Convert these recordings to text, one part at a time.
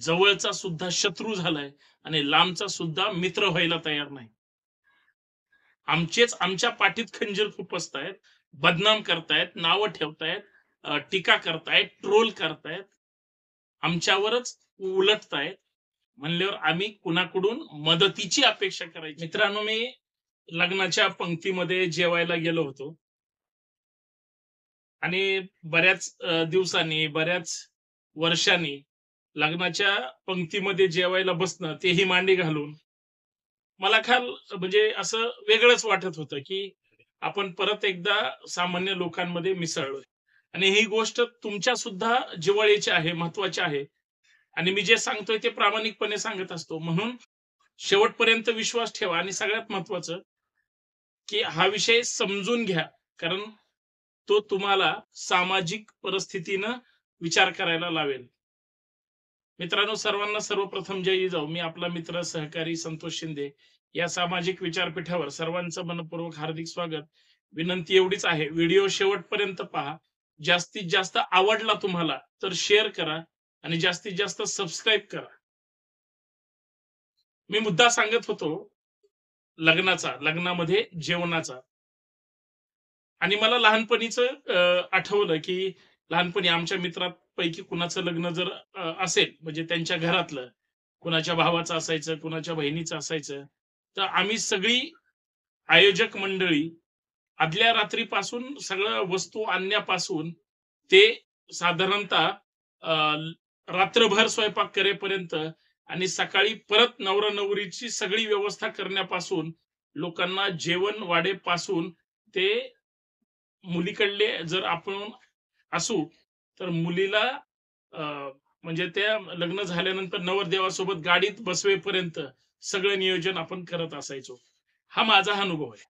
जवळचा सुद्धा शत्रू झालाय आणि लांबचा सुद्धा मित्र व्हायला तयार नाही. आमच्या पाठीत खंजीर खुपसतायत, बदनाम करतायत, नावं ठेवतायत, टीका करतायत, ट्रोल करतायत. आमच्यावरच उलटतायत. म्हणल्यावर आम्ही कुणाकडून मदतीची अपेक्षा करायची. मित्रांनो, मी लग्नाच्या पंक्तीमध्ये जेवायला गेलो होतो आणि बऱ्याच दिवसांनी, बऱ्याच वर्षांनी लग्नाच्या पंक्तीमध्ये जेवायला बसणं, तेही मांडी घालून, मला काल म्हणजे असं वेगळंच वाटत होतं, की आपण परत एकदा सामान्य लोकांमध्ये मिसळलोय आणि ही गोष्ट तुमच्या सुद्धा जिव्हाळ्याची आहे, महत्त्वाची आहे आणि मी जे सांगतोय ते प्रामाणिकपणे सांगत असतो. म्हणून शेवटपर्यंत विश्वास ठेवा आणि सगळ्यात महत्त्वाचं, की हा विषय समजून घ्या. कारण तो तुम्हाला सामाजिक परिस्थितीनं विचार करायला लावेल. मित्रांनो, सर्वांना सर्वप्रथम जय जिजाऊ. मी आपला मित्र सहकारी संतोष शिंदे. या सामाजिक विचारपीठावर सर्वांचं मनःपूर्वक हार्दिक स्वागत. विनंती एवढीच आहे, व्हिडिओ शेवटपर्यंत पहा. जास्तीत जास्त आवडला तुम्हाला तर शेअर करा आणि जास्तीत जास्त सबस्क्राईब करा. मी मुद्दा सांगत होतो लग्नाचा, लग्नामध्ये जेवणाचा. आणि मला लहानपणीचं आठवलं, की लहानपणी आमच्या मित्रांपैकी कुणाचं लग्न जर असेल म्हणजे त्यांच्या घरातलं, कुणाच्या भावाचं असायचं, कुणाच्या बहिणीचं असायचं, तर आम्ही सगळी आयोजक मंडळी आदल्या रात्रीपासून सगळं वस्तू आणण्यापासून ते साधारणतः अ, रात्रभर स्वयंपाक करेपर्यंत आणि सकाळी परत नवरा-नवरीची सगळी व्यवस्था करण्यापासून, लोकांना जेवण वाढेपासून ते मुलीकडले जर आपण असू, तर मुलीला अ, म्हणजे त्या लग्न झाल्यानंतर नवरदेवासोबत गाडीत बसवेपर्यंत सगळं नियोजन आपण करत असायचो. हा माझा अनुभव आहे.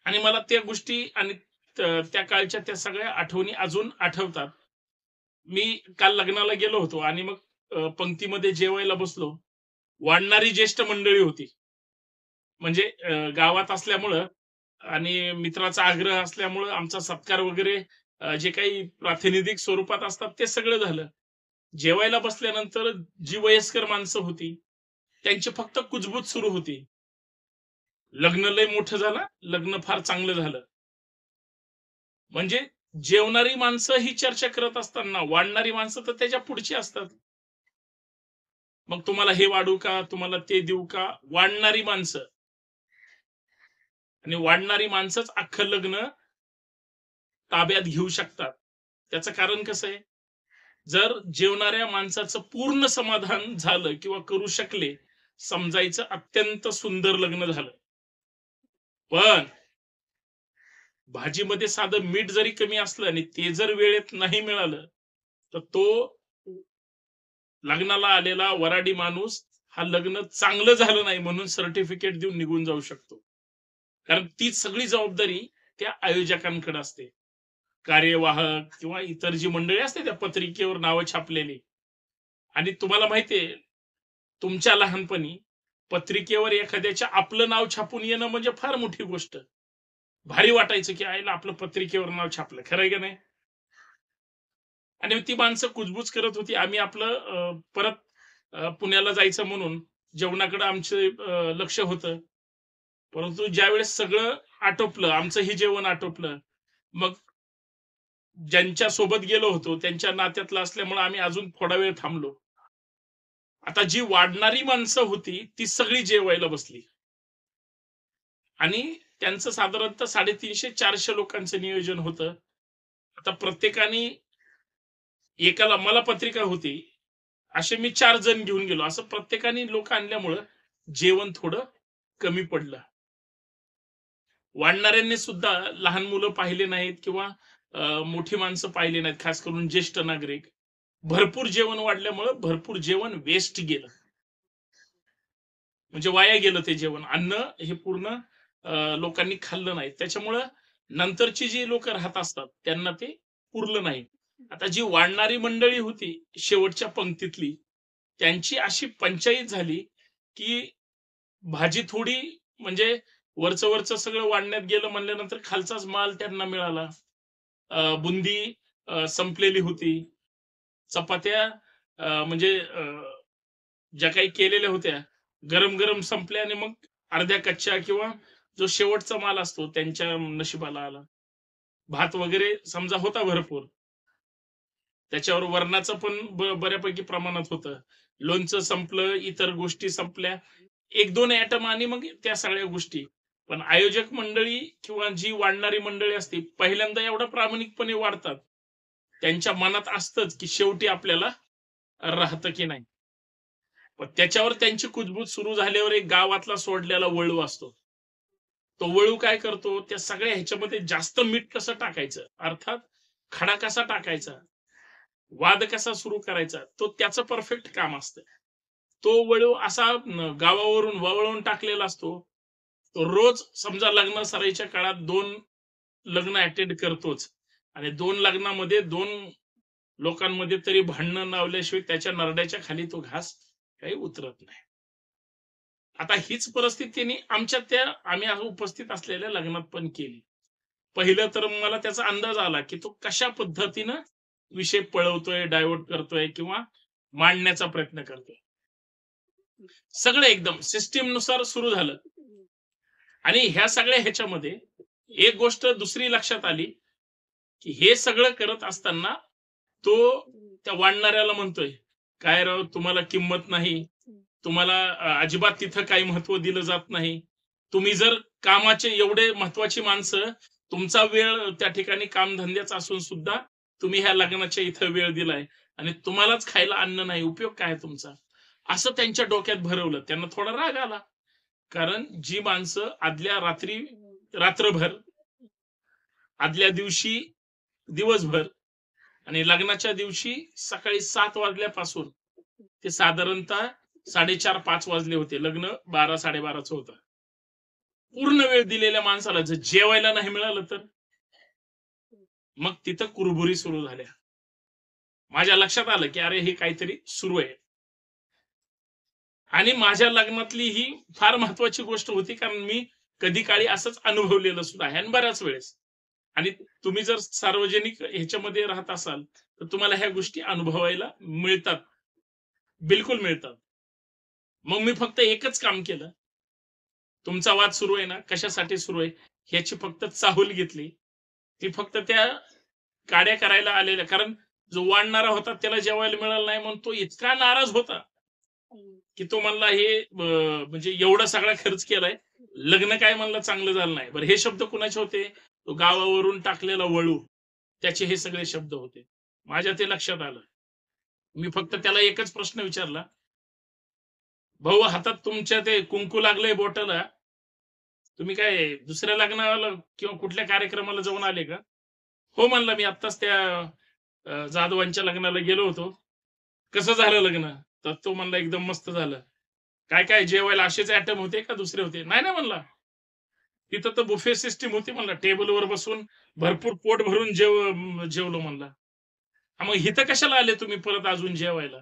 आणि मला त्या गोष्टी आणि त्या काळच्या त्या सगळ्या आठवणी अजून आठवतात. मी काल लग्नाला गेलो होतो आणि मग पंक्तीमध्ये जेवायला बसलो. वाढणारी ज्येष्ठ मंडळी होती. म्हणजे गावात असल्यामुळं आणि मित्राचा आग्रह असल्यामुळं आमचा सत्कार वगैरे जे काही प्रातिनिधिक स्वरूपात असतात ते सगळं झालं. जेवायला बसल्यानंतर जी वयस्कर माणसं होती, त्यांची फक्त कुजबूज सुरू होती. लग्न लय मोठं झालं, लग्न फार चांगलं झालं. म्हणजे जेवणारी माणसं ही चर्चा करत असताना वाढणारी माणसं तर त्याच्या पुढची असतात. मग तुम्हाला हे वाढू का? तुम्हाला ते देऊ का? वाढणारी माणसं आणि वाढणारी माणसंच अख्खं लग्न ताब्यात घेऊ शकतात. त्याचं कारण कसं आहे? जर जेवणाऱ्या माणसाचं पूर्ण समाधान झालं किंवा करू शकले, समजायचं अत्यंत सुंदर लग्न झालं. पण भाजीमध्ये साधं मीठ जरी कमी असलं आणि ते जर वेळेत नाही मिळालं, तर तो लग्नाला आलेला वऱ्हाडी माणूस हा लग्न चांगलं झालं नाही म्हणून सर्टिफिकेट देऊन निघून जाऊ शकतो. कारण ती सगळी जबाबदारी त्या आयोजकांकडे असते. कार्यवाहक किंवा इतर जी मंडळी असते त्या पत्रिकेवर नावं छापलेली आणि तुम्हाला माहितीये, तुमच्या लहानपणी पत्रिकेवर एखाद्याच्या आपलं नाव छापून येणं म्हणजे फार मोठी गोष्ट. भारी वाटायचं, की आईला आपलं पत्रिकेवर नाव छापलं. खरं आहे का नाही? आणि ती माणसं कुजबूज करत होती. आम्ही आपलं परत पुण्याला जायचं म्हणून जेवणाकडे आमचे लक्ष होतं. परंतु ज्यावेळेस सगळं आटोपलं, आमचंही जेवण आटोपलं, मग ज्यांच्या सोबत गेलो होतो त्यांच्या नात्यातलं असल्यामुळे आम्ही अजून थोडा वेळ थांबलो. आता जी वाढणारी माणसं होती, ती सगळी जेवायला बसली आणि त्यांचं साधारणतः 350-400 लोकांचं नियोजन होतं. आता प्रत्येकाने एकाला मला पत्रिका होती. असे मी 4 जण घेऊन गेलो. असं प्रत्येकाने लोक आणल्यामुळं जेवण थोडं कमी पडलं. वाढणाऱ्यांनी सुद्धा लहान मुलं पाहिले नाहीत किंवा मोठी माणसं पाहिली नाहीत, खास करून ज्येष्ठ नागरिक. भरपूर जेवण वाढल्यामुळं भरपूर जेवण वेस्ट गेलं. म्हणजे वाया गेलं ते जेवण. अन्न हे पूर्ण लोकांनी खाल्लं नाही. त्याच्यामुळं नंतरची जी लोकं राहत असतात, त्यांना ते पुरलं नाही. आता जी वाढणारी मंडळी होती शेवटच्या पंक्तीतली, त्यांची अशी पंचाईत झाली, की भाजी थोडी म्हणजे वरचं-वरचं सगळं वाढण्यात गेलं म्हणल्यानंतर खालचाच माल त्यांना मिळाला. बुंदी संपलेली होती. चपात्या म्हणजे ज्या काही केलेल्या होत्या, गरम-गरम संपल्या आणि मग अर्ध्या कच्च्या किंवा जो शेवटचा माल असतो त्यांच्या नशिबाला आला. भात वगैरे समजा होता भरपूर. त्याच्यावर वरणाचं पण बऱ्यापैकी प्रमाणात होतं. लोणचं संपलं, इतर गोष्टी संपल्या. 1-2 ॲटम आणि मग त्या सगळ्या गोष्टी. पण आयोजक मंडळी किंवा जी वाढणारी मंडळी असते, पहिल्यांदा एवढा प्रामाणिकपणे वाढतात. त्यांच्या मनात असतंच, की शेवटी आपल्याला राहतं की नाही. पण त्याच्यावर त्यांची कुजबूज सुरू झाल्यावर एक गावातला सोडलेला वळू असतो. तो वळू काय करतो, त्या सगळ्या ह्याच्यामध्ये जास्त मीठ कसं टाकायचं, अर्थात खडा कसा टाकायचा, वाद कसा सुरू करायचा, तो त्याचं परफेक्ट काम असतं. तो वळू असा गावावरून वळवून टाकलेला असतो. तो रोज समजा लग्न सराईच्या काळात 2 लग्न अटेंड करतोच आणि 2 लग्नामध्ये 2 लोकांमध्ये तरी भांडणं लावल्याशिवाय त्याच्या नरड्याच्या खाली तो घास काही उतरत नाही. आता हीच परिस्थिती त्यांनी आमच्या त्या आम्ही उपस्थित असलेल्या लग्नात पण केली. पहिलं तर मला त्याचा अंदाज आला, की तो कशा पद्धतीनं विषय पळवतोय, डायव्हर्ट करतोय किंवा मांडण्याचा प्रयत्न करतोय. सगळं एकदम सिस्टमनुसार सुरू झालं आणि ह्या सगळ्या ह्याच्यामध्ये एक गोष्ट दुसरी लक्षात आली, की हे सगळं करत असताना तो त्या वाढणाऱ्याला म्हणतोय, "काय राव तुम्हाला किंमत नाही. तुम्हाला अजिबात तिथं काही महत्त्व दिलं जात नाही. तुम्ही जर कामाचे एवढे महत्त्वाची माणसं, तुमचा वेळ त्या ठिकाणी कामधंद्याचा असून सुद्धा तुम्ही ह्या लग्नाच्या इथं वेळ दिलाय आणि तुम्हालाच खायला अन्न नाही. उपयोग काय तुमचा?" असं त्यांच्या डोक्यात भरवलं. त्यांना थोडा राग आला. कारण जी माणसं आदल्या रात्री रात्रभर, आदल्या दिवशी दिवसभर आणि लग्नाच्या दिवशी सकाळी 7 वाजल्यापासून ते साधारणतः 4:30-5 वाजले होते. लग्न 12-12:30चं होतं. पूर्ण वेळ दिलेल्या माणसाला जर जेवायला नाही मिळालं तर? मग तिथं कुरबुरी सुरू झाल्या. माझ्या लक्षात आलं, की अरे हे काहीतरी सुरू आहे. आणि माझ्या लग्नातली ही फार महत्वाची गोष्ट होती, कारण मी कधी काळी असंच अनुभवलेलं सुद्धा आहे आणि बऱ्याच वेळेस. आणि तुम्ही जर सार्वजनिक ह्याच्यामध्ये राहत असाल, तर तुम्हाला ह्या गोष्टी अनुभवायला मिळतात. बिलकुल मिळतात. मग मी फक्त एकच काम केलं. तुमचा वाद सुरू आहे ना, कशासाठी सुरू आहे, ह्याची फक्त चाहूल घेतली. ती फक्त त्या काड्या करायला आलेल्या, कारण जो वाढणारा होता त्याला जेवायला मिळालं नाही म्हणून तो इतका नाराज होता, की तो म्हणला हे म्हणजे एवढा सगळा खर्च केलाय, लग्न काय म्हणलं चांगलं झालं नाही. बरं हे शब्द कुणाचे होते? तो गावावरून टाकलेला वळू, त्याचे हे सगळे शब्द होते. माझ्या ते लक्षात आलं. मी फक्त त्याला एकच प्रश्न विचारला, "भाऊ हातात तुमच्या ते कुंकू लागलंय बोटाला, तुम्ही काय दुसऱ्या लग्नाला किंवा कुठल्या कार्यक्रमाला जाऊन आले का?" "हो," म्हणला, "मी आत्ताच त्या जाधवांच्या लग्नाला गेलो होतो." "कसं झालं लग्न?" तर तो म्हणला, "एकदम मस्त झालं." "काय-काय जेवायला असेच आयटम होते का दुसरे होते?" "नाही, नाही," म्हणला, "तिथं तर बुफे सिस्टम होती," म्हणला. "टेबलवर बसून भरपूर पोट भरून जेवलो," म्हणला. "मग इथं कशाला आले तुम्ही परत अजून जेवायला?"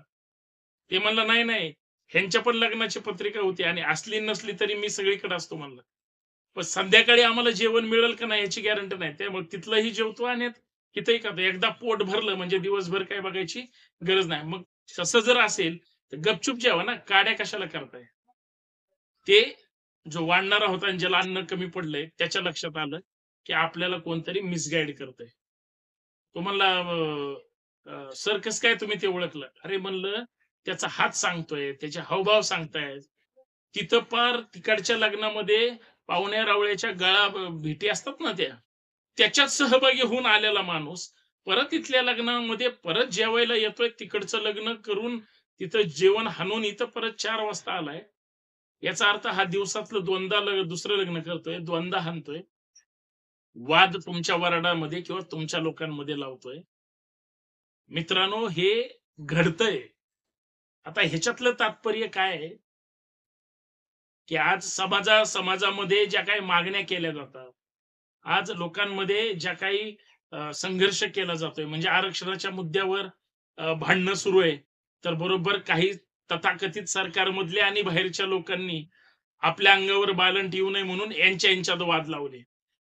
ते म्हणला, "नाही, नाही, ह्यांच्या पण लग्नाची पत्रिका होती आणि असली नसली तरी मी सगळीकडे असतो," म्हणला. "पण संध्याकाळी आम्हाला जेवण मिळेल का नाही याची गॅरंटी नाही. त्यामुळे तिथलंही जेवतो आणि इथंही खातो. एकदा पोट भरलं म्हणजे दिवसभर काय बघायची गरज नाही." मग तसं जर असेल तर गपचूप जेवा ना, काड्या कशाला करताय? ते जो वाढणारा होता आणि ज्याला अन्न कमी पडलंय त्याच्या लक्षात आलं, की आपल्याला कोणतरी मिसगाईड करतंय. तो म्हणला, "सर कसं काय तुम्ही ते ओळखलं?" अरे म्हणलं, "त्याचा हात सांगतोय, त्याचे हावभाव सांगतायत." तिथं पार तिकडच्या लग्नामध्ये पाहुण्या-रावळ्याच्या भेटी असतात ना त्या, त्याच्यात सहभागी होऊन आलेला माणूस परत इथल्या लग्नामध्ये परत जेवायला येतोय. तिकडचं लग्न करून तिथं जेवण हाणून इथं परत 4 वाजता आलाय. याचा अर्थ हा दिवसातलं 2दा दुसरं लग्न करतोय, 2दा हाणतोय. वाद तुमच्या वऱ्हाडामध्ये किंवा तुमच्या लोकांमध्ये लावतोय. मित्रांनो हे घडतंय. आता ह्याच्यातलं तात्पर्य काय आहे, की आज समाजामध्ये ज्या काही मागण्या केल्या जातात, आज लोकांमध्ये ज्या काही संघर्ष केला जातोय, म्हणजे आरक्षणाच्या मुद्द्यावर भांडणं सुरू आहे. तर बरोबर काही तथाकथित सरकारमधले आणि बाहेरच्या लोकांनी आपल्या अंगावर बालंट येऊ नये म्हणून यांच्यात वाद लावले.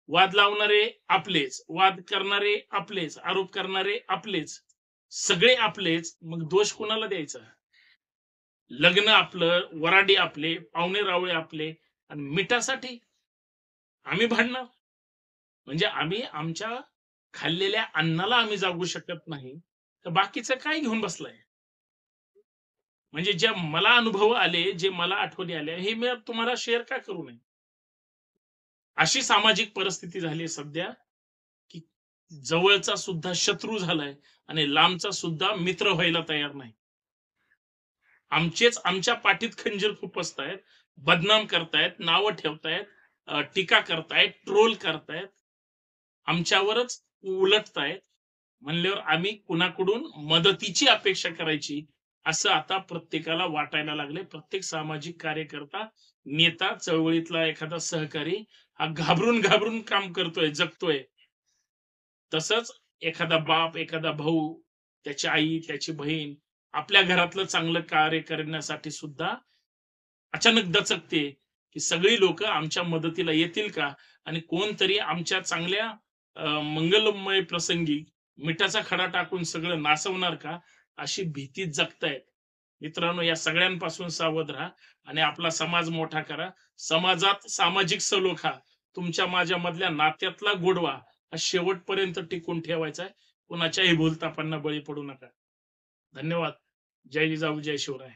वाद लावणारे आपलेच, वाद करणारे आपलेच, आरोप करणारे आपलेच. सगळे आपलेच, मग दोष कुणाला द्यायचा? लग्न आपलं, वराडी आपले, पाहुणे रावळे आपले आणि मिठासाठी आम्ही भांडणार? म्हणजे आम्ही आमच्या खाल्लेल्या अन्नाला आम्ही जागू शकत नाही, तर बाकीचं काय घेऊन बसलाय? म्हणजे ज्या मला अनुभव आले, जे मला आठवणी आल्या, हे मी तुम्हाला शेअर का करू नये? अशी सामाजिक परिस्थिती झाली आहे सध्या, की जवळचा सुद्धा शत्रू झालाय आणि लांबचा सुद्धा मित्र व्हायला तयार नाही. आमचेच आमच्या पाठीत खंजीर खुपसतायत, बदनाम करतायत, नावं ठेवतायत, टीका करतायत, ट्रोल करतायत, आमच्यावरच उलटतायत. म्हणल्यावर आम्ही कुणाकडून मदतीची अपेक्षा करायची, असं आता प्रत्येकाला वाटायला लागलंय. प्रत्येक सामाजिक कार्यकर्ता, नेता, चळवळीतला एखादा सहकारी हा घाबरून काम करतोय, जगतोय. तसंच एखादा बाप, एखादा भाऊ, त्याची आई, त्याची बहीण आपल्या घरातलं चांगलं कार्य करण्यासाठी सुद्धा अचानक दचकते, की सगळी लोकं आमच्या मदतीला येतील का? आणि कोणतरी आमच्या चांगल्या मंगलमय प्रसंगी मिठाचा खडा टाकून सगळं नाचवणार का? अशी भीती जगतायत. मित्रांनो, या सगळ्यांपासून सावध राहा आणि आपला समाज मोठा करा. समाजात सामाजिक सलोखा, तुमच्या माझ्यामधल्या नात्यातला गोडवा हा शेवटपर्यंत टिकून ठेवायचा आहे. कुणाच्याही भूलथापांना बळी पडू नका. धन्यवाद. जय जिजाऊ, जय शिवराय.